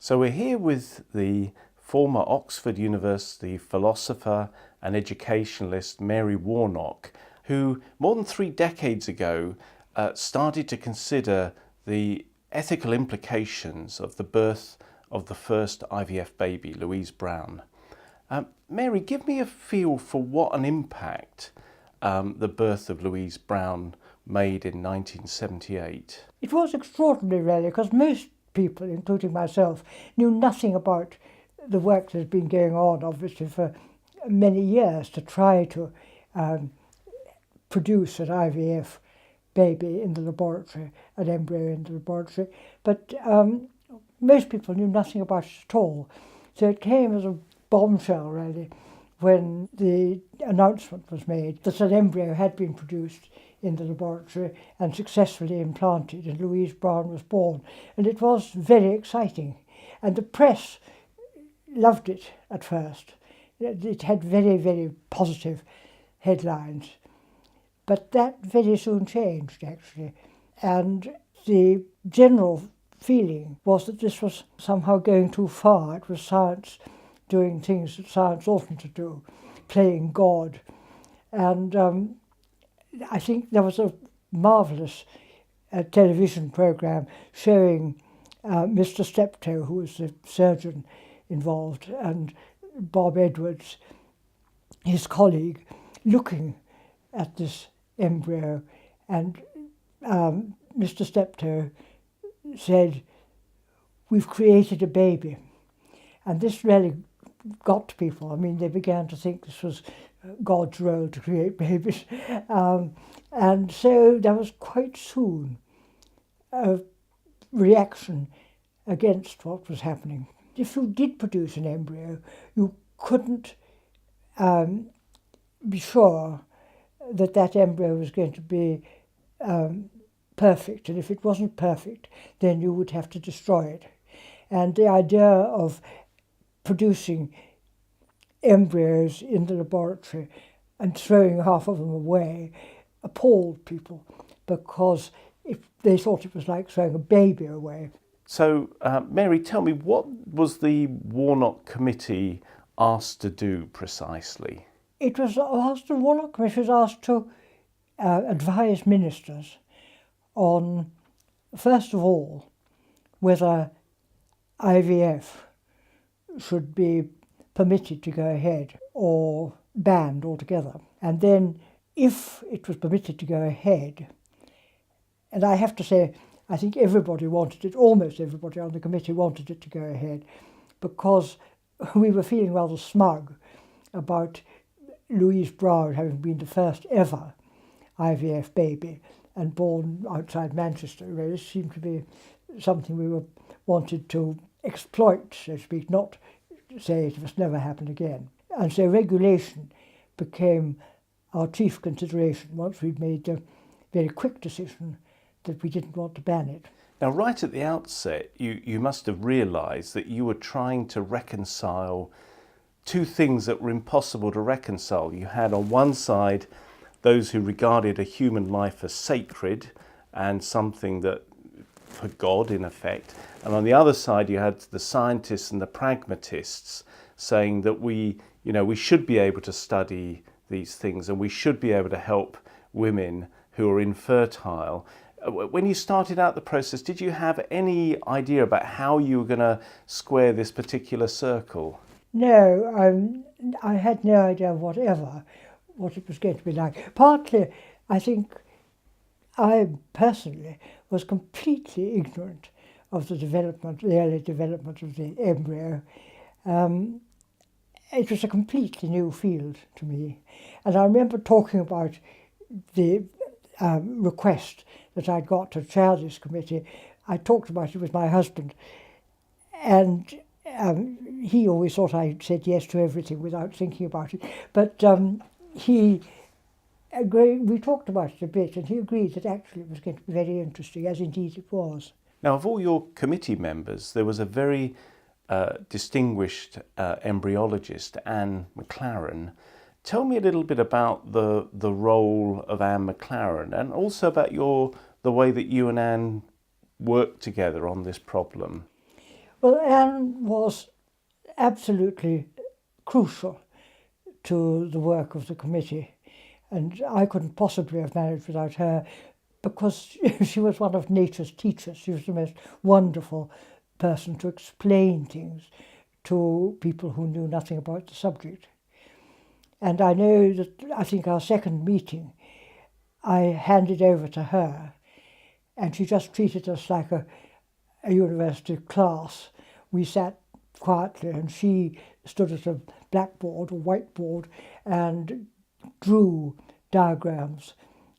So we're here with the former Oxford University philosopher and educationalist Mary Warnock, who more than 3 decades ago started to consider the ethical implications of the birth of the first IVF baby, Louise Brown. Mary, give me a feel for what an impact the birth of Louise Brown made in 1978. It was extraordinary, really, because most people, including myself, knew nothing about the work that had been going on, obviously, for many years to try to produce an IVF baby in the laboratory, an embryo in the laboratory. But most people knew nothing about it at all. So it came as a bombshell, really, when the announcement was made that an embryo had been produced in the laboratory and successfully implanted, and Louise Brown was born. And it was very exciting. And the press loved it at first. It had very, very positive headlines. But that very soon changed, actually. And the general feeling was that this was somehow going too far. It was science doing things that science oughtn't to do, playing God. And I think there was a marvellous television programme showing Mr. Steptoe, who was the surgeon involved, and Bob Edwards, his colleague, looking at this embryo. And Mr. Steptoe said, "We've created a baby." And this really got to people. I mean, they began to think this was God's role to create babies. And so there was quite soon a reaction against what was happening. If you did produce an embryo, you couldn't be sure that that embryo was going to be perfect. And if it wasn't perfect, then you would have to destroy it. And the idea of producing embryos in the laboratory and throwing half of them away appalled people, because they thought it was like throwing a baby away. So, Mary, tell me, what was the Warnock Committee asked to do precisely? It was asked, the Warnock Committee was asked to advise ministers on, first of all, whether IVF should be permitted to go ahead or banned altogether. And then if it was permitted to go ahead, and I have to say, I think everybody wanted it, almost everybody on the committee wanted it to go ahead, because we were feeling rather smug about Louise Brown having been the first ever IVF baby and born outside Manchester. Really, it seemed to be something we wanted to exploit, so to speak, not say it must never happen again. And so regulation became our chief consideration once we'd made the very quick decision that we didn't want to ban it. Now, right at the outset, you must have realised that you were trying to reconcile two things that were impossible to reconcile. You had on one side those who regarded a human life as sacred and something that for God, in effect. And on the other side, you had the scientists and the pragmatists saying that we should be able to study these things and we should be able to help women who are infertile. When you started out the process, did you have any idea about how you were going to square this particular circle? No, I had no idea whatever what it was going to be like. Partly, I think, I personally was completely ignorant of the early development of the embryo. It was a completely new field to me. And I remember talking about the request that I'd got to chair this committee. I talked about it with my husband, and he always thought I said yes to everything without thinking about it. But he agreed, we talked about it a bit, and he agreed that actually it was going to be very interesting, as indeed it was. Now, of all your committee members, there was a very distinguished embryologist, Anne McLaren. Tell me a little bit about the role of Anne McLaren, and also about the way that you and Anne worked together on this problem. Well, Anne was absolutely crucial to the work of the committee, and I couldn't possibly have managed without her, because she was one of nature's teachers. She was the most wonderful person to explain things to people who knew nothing about the subject. And I know that, I think our second meeting, I handed over to her, and she just treated us like a university class. We sat quietly, and she stood at a blackboard or whiteboard and drew diagrams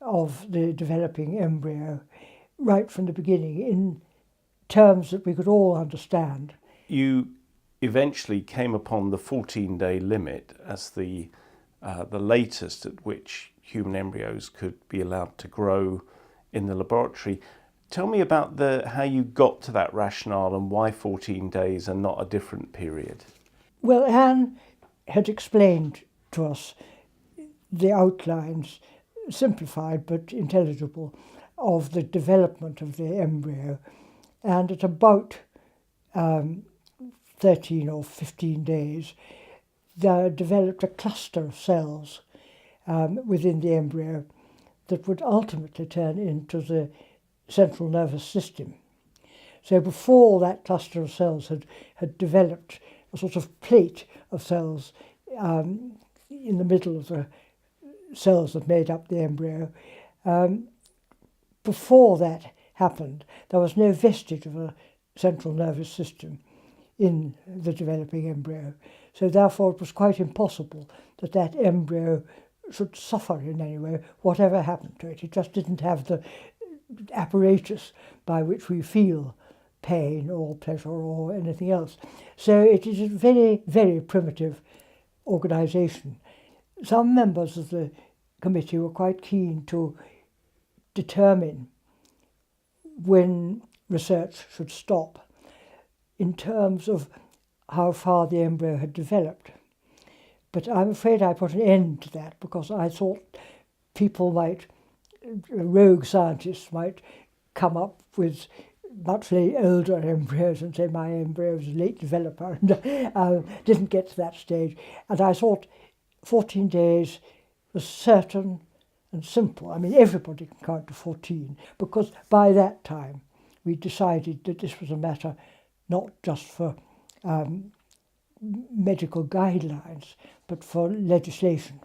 of the developing embryo right from the beginning in terms that we could all understand. You eventually came upon the 14-day limit as the latest at which human embryos could be allowed to grow in the laboratory. Tell me about how you got to that rationale and why 14 days and not a different period. Well, Anne had explained to us the outlines, simplified but intelligible, of the development of the embryo, and at about 13 or 15 days, there developed a cluster of cells within the embryo that would ultimately turn into the central nervous system. So before that cluster of cells had developed a sort of plate of cells in the middle of the cells that made up the embryo, before that happened, there was no vestige of a central nervous system in the developing embryo. So therefore it was quite impossible that that embryo should suffer in any way, whatever happened to it. It just didn't have the apparatus by which we feel pain or pleasure or anything else. So it is a very, very primitive organisation. Some members of the committee were quite keen to determine when research should stop in terms of how far the embryo had developed. But I'm afraid I put an end to that because I thought rogue scientists might come up with much older embryos and say my embryo was a late developer and didn't get to that stage. And I thought 14 days was certain and simple. I mean, everybody can count to 14, because by that time we decided that this was a matter not just for medical guidelines, but for legislation.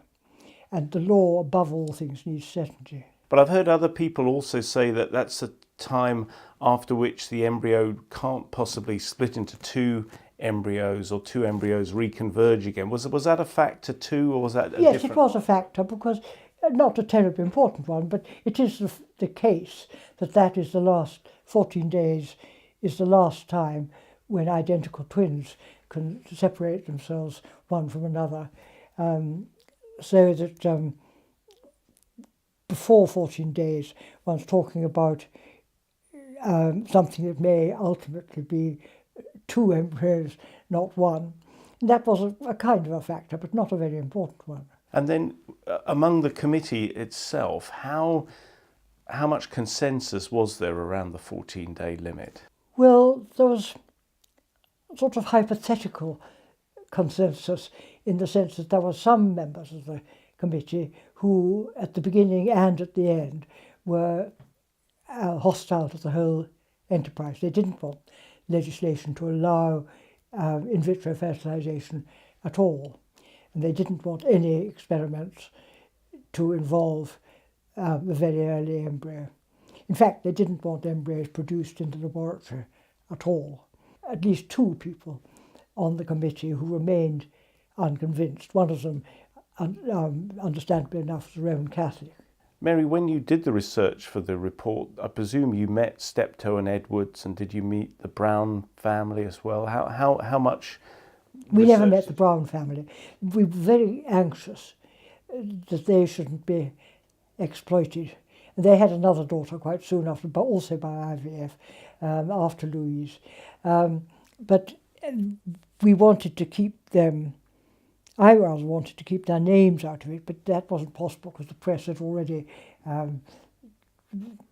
And the law, above all things, needs certainty. But I've heard other people also say that that's a time after which the embryo can't possibly split into two embryos or two embryos reconverge again. Was that a factor too, or was that a Yes, different... it was a factor, because not a terribly important one, but it is the case that is the last 14 days is the last time when identical twins can separate themselves one from another. So that before 14 days, one's talking about something that may ultimately be two embryos, not one. And that was a kind of a factor, but not a very important one. And then among the committee itself, how much consensus was there around the 14-day limit? Well, there was sort of hypothetical consensus in the sense that there were some members of the committee who, at the beginning and at the end, were hostile to the whole enterprise. They didn't want legislation to allow in vitro fertilisation at all. And they didn't want any experiments to involve the very early embryo. In fact, they didn't want embryos produced in the laboratory at all. At least two people on the committee who remained unconvinced. One of them, understandably enough, was a Roman Catholic. Mary, when you did the research for the report, I presume you met Steptoe and Edwards, and did you meet the Brown family as well? How much? We never met the Brown family. We were very anxious that they shouldn't be exploited. And they had another daughter quite soon after, but also by IVF, after Louise. But we wanted to keep them, I rather wanted to keep their names out of it, but that wasn't possible because the press had already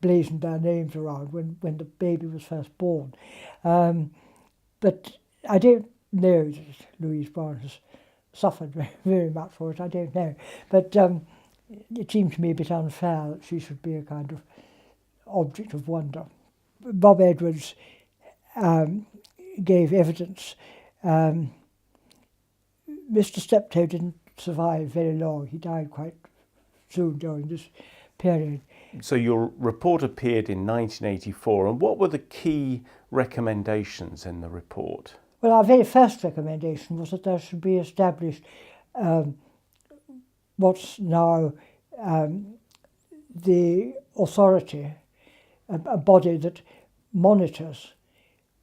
blazoned their names around when the baby was first born. But I don't know that Louise Brown has suffered very, very much for it. I don't know. But it seemed to me a bit unfair that she should be a kind of object of wonder. Bob Edwards gave evidence. Mr. Steptoe didn't survive very long. He died quite soon during this period. So your report appeared in 1984, and what were the key recommendations in the report? Well, our very first recommendation was that there should be established what's now the authority, a body that monitors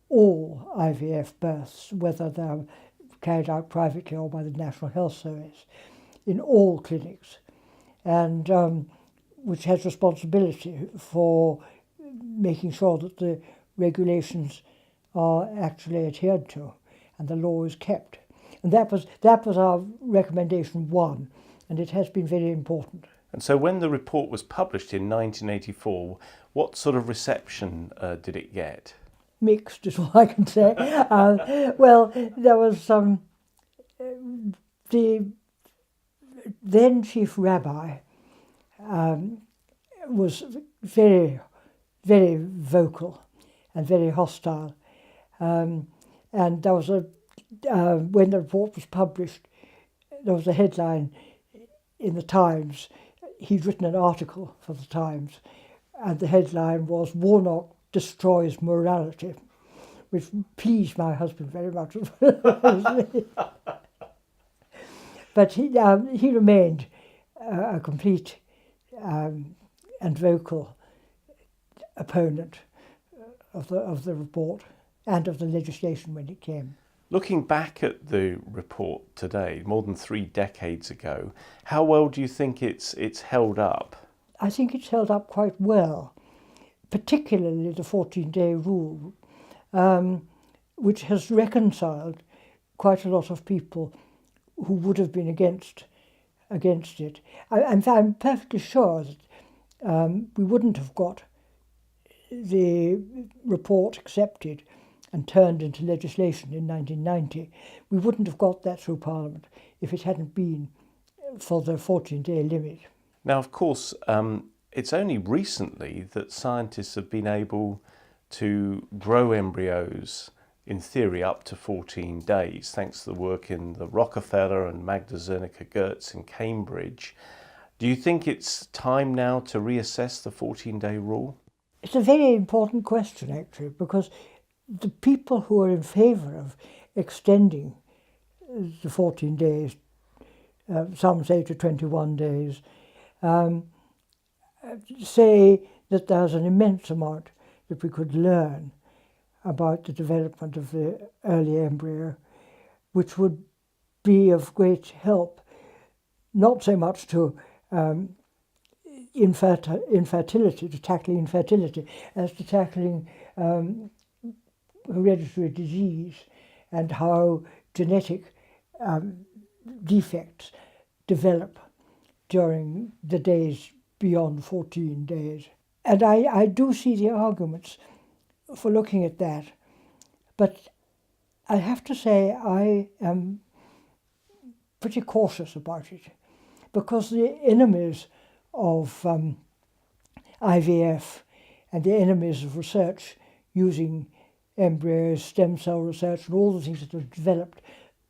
all IVF births, whether they're carried out privately or by the National Health Service, in all clinics, and which has responsibility for making sure that the regulations are actually adhered to and the law is kept. And that was our recommendation one, and it has been very important. And so when the report was published in 1984, what sort of reception did it get? Mixed is all I can say. Well, there was the then chief rabbi was very, very vocal and very hostile. And there was when the report was published, there was a headline in the Times. He'd written an article for the Times, and the headline was "Warnock Destroys Morality," which pleased my husband very much. But he remained a complete and vocal opponent of the report and of the legislation when it came. Looking back at the report today, more than 3 decades ago, how well do you think it's held up? I think it's held up quite well, particularly the 14-day rule, which has reconciled quite a lot of people who would have been against it. I'm perfectly sure that we wouldn't have got the report accepted and turned into legislation in 1990. We wouldn't have got that through Parliament if it hadn't been for the 14-day limit. Now, of course, it's only recently that scientists have been able to grow embryos, in theory, up to 14 days, thanks to the work in the Rockefeller and Magda Zernicka-Goetz in Cambridge. Do you think it's time now to reassess the 14-day rule? It's a very important question, actually, because the people who are in favour of extending the 14 days, some say to 21 days, say that there's an immense amount that we could learn about the development of the early embryo, which would be of great help, not so much to infertility, to tackling infertility, as to tackling hereditary disease and how genetic defects develop during the days beyond 14 days. And I do see the arguments for looking at that, but I have to say I am pretty cautious about it, because the enemies of IVF and the enemies of research using embryos, stem cell research, and all the things that have developed,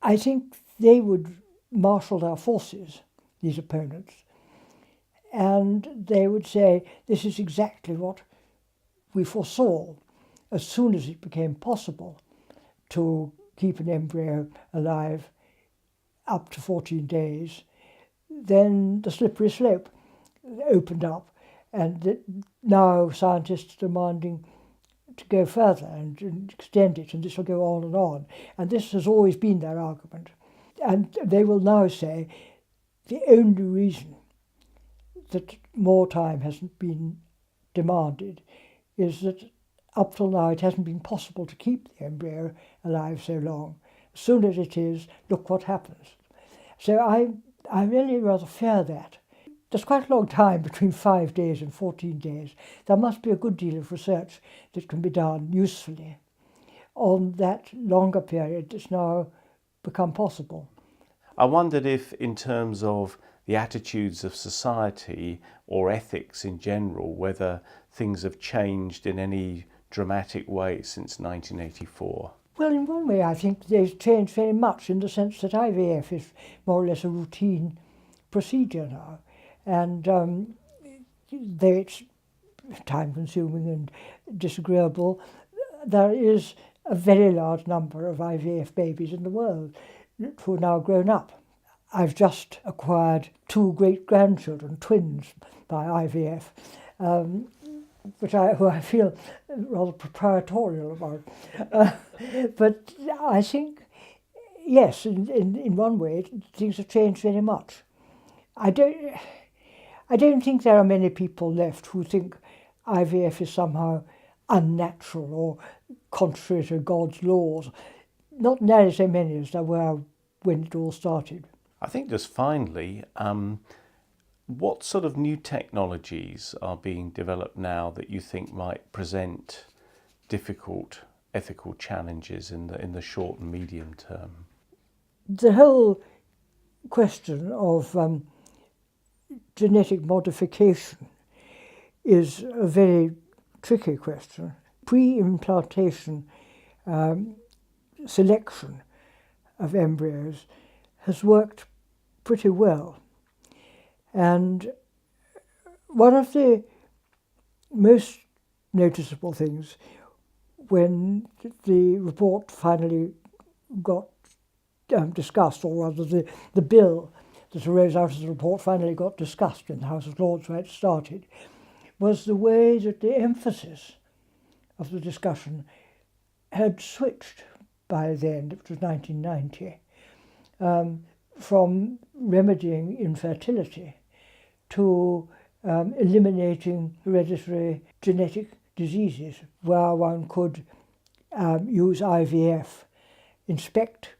I think they would marshal their forces, these opponents, and they would say, this is exactly what we foresaw. As soon as it became possible to keep an embryo alive up to 14 days, then the slippery slope opened up, and now scientists are demanding to go further and extend it, and this will go on and on. And this has always been their argument. And they will now say the only reason that more time hasn't been demanded is that up till now it hasn't been possible to keep the embryo alive so long. As soon as it is, look what happens. So I really rather fear that. There's quite a long time between 5 days and 14 days. There must be a good deal of research that can be done usefully on that longer period that's now become possible. I wondered if, in terms of the attitudes of society or ethics in general, whether things have changed in any dramatic way since 1984. Well, in one way, I think they've changed very much in the sense that IVF is more or less a routine procedure now. And though it's time-consuming and disagreeable, there is a very large number of IVF babies in the world who are now grown up. I've just acquired 2 great-grandchildren, twins, by IVF, who I feel rather proprietorial about. But I think, yes, in one way, things have changed very much. I don't think there are many people left who think IVF is somehow unnatural or contrary to God's laws. Not nearly so many as there were when it all started. I think just finally, what sort of new technologies are being developed now that you think might present difficult ethical challenges in the short and medium term? The whole question of genetic modification is a very tricky question. Pre-implantation selection of embryos has worked pretty well. And one of the most noticeable things when the report finally got discussed, or rather the bill that arose out of the report finally got discussed in the House of Lords where it started, was the way that the emphasis of the discussion had switched by then, it was 1990, from remedying infertility to eliminating hereditary genetic diseases, where one could use IVF, inspect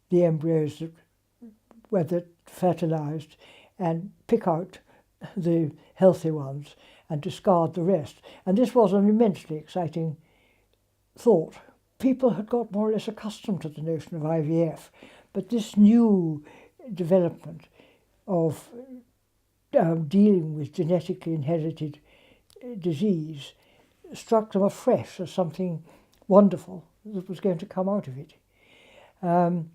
the embryos that were fertilized, and pick out the healthy ones and discard the rest. And this was an immensely exciting thought. People had got more or less accustomed to the notion of IVF, but this new development of dealing with genetically inherited disease struck them afresh as something wonderful that was going to come out of it. And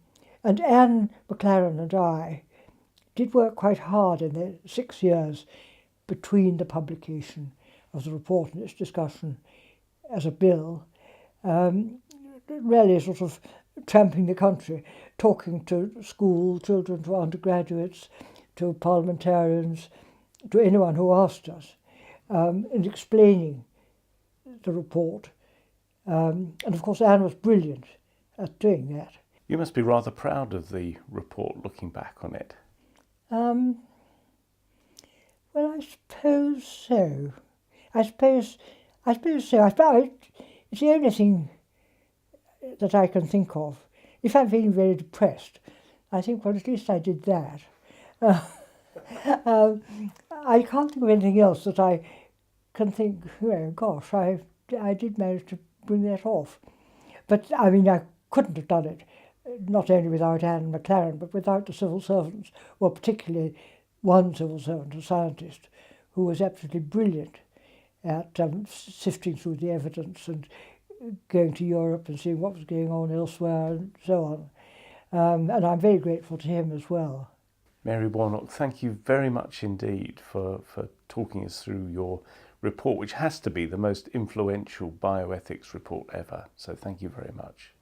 Anne McLaren and I did work quite hard in the 6 years between the publication of the report and its discussion as a bill, really sort of tramping the country, talking to school children, to undergraduates, to parliamentarians, to anyone who asked us, and explaining the report. And of course Anne was brilliant at doing that. You must be rather proud of the report, looking back on it. Well, I suppose so. I suppose so. It's the only thing that I can think of. If I'm feeling very depressed, I think, well, at least I did that. I can't think of anything else that I can think, gosh, I did manage to bring that off. But, I mean, I couldn't have done it, not only without Anne McLaren, but without the civil servants, well, particularly one civil servant, a scientist, who was absolutely brilliant at sifting through the evidence and going to Europe and seeing what was going on elsewhere and so on. And I'm very grateful to him as well. Mary Warnock, thank you very much indeed for talking us through your report, which has to be the most influential bioethics report ever. So thank you very much.